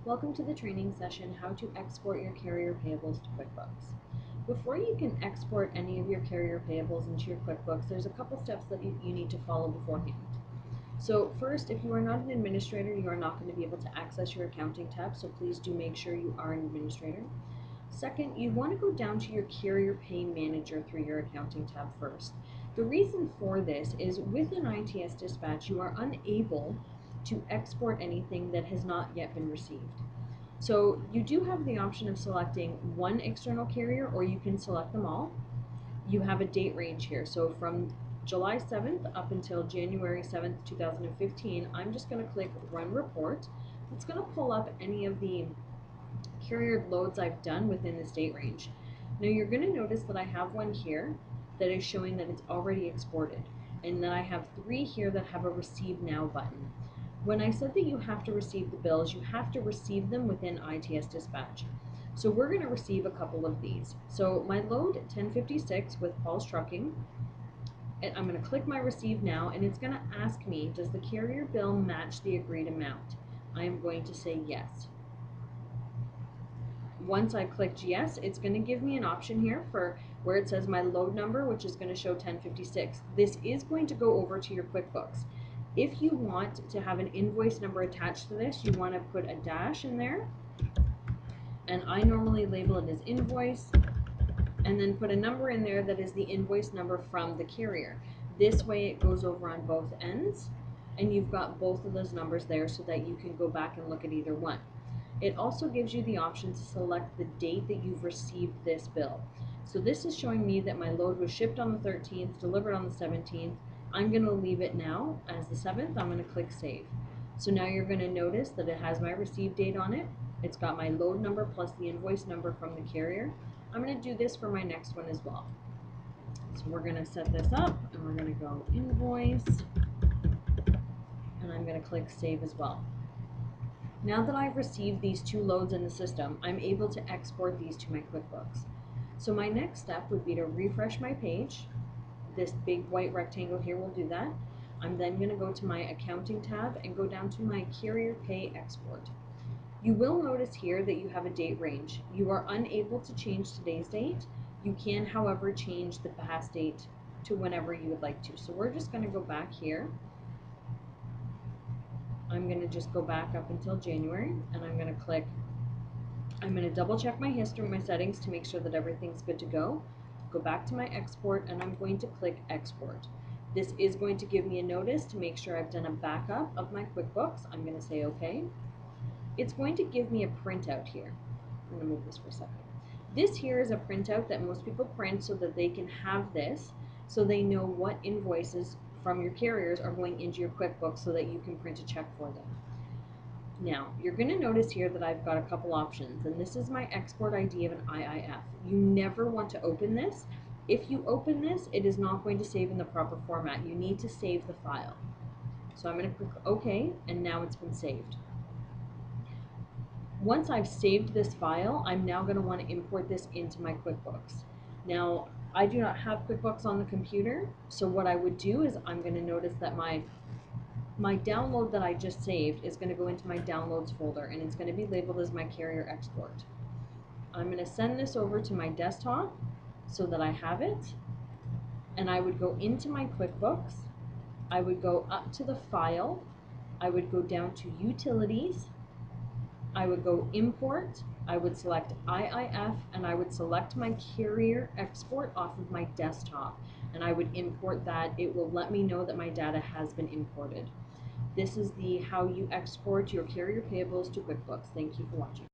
Welcome to the training session, How to Export Your Carrier Payables to QuickBooks. Before you can export any of your carrier payables into your QuickBooks, there's a couple steps that you need to follow beforehand. So first, if you are not an administrator, you are not going to be able to access your accounting tab, so please do make sure you are an administrator. Second, you want to go down to your Carrier Pay Manager through your accounting tab first. The reason for this is with an ITS dispatch, you are unable to export anything that has not yet been received. So you do have the option of selecting one external carrier, or you can select them all. You have a date range here. So from July 7th up until January 7th, 2015, I'm just going to click Run Report. It's going to pull up any of the carrier loads I've done within this date range. Now you're going to notice that I have one here that is showing that it's already exported, and then I have three here that have a Receive Now button. When I said that you have to receive the bills, you have to receive them within ITS Dispatch. So we're going to receive a couple of these. So my load 1056 with Paul's Trucking, and I'm going to click my Receive Now, and it's going to ask me, does the carrier bill match the agreed amount? I am going to say yes. Once I've clicked yes, it's going to give me an option here for where it says my load number, which is going to show 1056. This is going to go over to your QuickBooks. If you want to have an invoice number attached to this, you want to put a dash in there, and I normally label it as invoice, and then put a number in there that is the invoice number from the carrier. This way it goes over on both ends, and you've got both of those numbers there so that you can go back and look at either one. It also gives you the option to select the date that you've received this bill. So this is showing me that my load was shipped on the 13th, delivered on the 17th. I'm going to leave it now as the 7th. I'm going to click Save. So now you're going to notice that it has my receive date on it. It's got my load number plus the invoice number from the carrier. I'm going to do this for my next one as well. So we're going to set this up, and we're going to go Invoice, and I'm going to click Save as well. Now that I've received these two loads in the system, I'm able to export these to my QuickBooks. So my next step would be to refresh my page. This big white rectangle here will do that. I'm then going to go to my accounting tab and go down to my carrier pay export. You will notice here that you have a date range. You are unable to change today's date. You can, however, change the past date to whenever you would like to. So we're just going to go back here. I'm going to just go back up until January, and I'm going to double check my history, my settings to make sure that everything's good to go. Go back to my export, and I'm going to click Export. This is going to give me a notice to make sure I've done a backup of my QuickBooks. I'm going to say OK. It's going to give me a printout here. I'm going to move this for a second. This here is a printout that most people print so that they can have this, so they know what invoices from your carriers are going into your QuickBooks so that you can print a check for them. Now, you're going to notice here that I've got a couple options, and this is my export ID of an IIF. You never want to open this. If you open this, it is not going to save in the proper format. You need to save the file. So I'm going to click OK, and now it's been saved. Once I've saved this file, I'm now going to want to import this into my QuickBooks. Now, I do not have QuickBooks on the computer, so what I would do is I'm going to notice that my download that I just saved is going to go into my downloads folder, and it's going to be labeled as my carrier export. I'm going to send this over to my desktop so that I have it, and I would go into my QuickBooks. I would go up to the file. I would go down to utilities. I would go import. I would select IIF, and I would select my carrier export off of my desktop, and I would import that. It will let me know that my data has been imported. This is how you export your carrier payables to QuickBooks. Thank you for watching.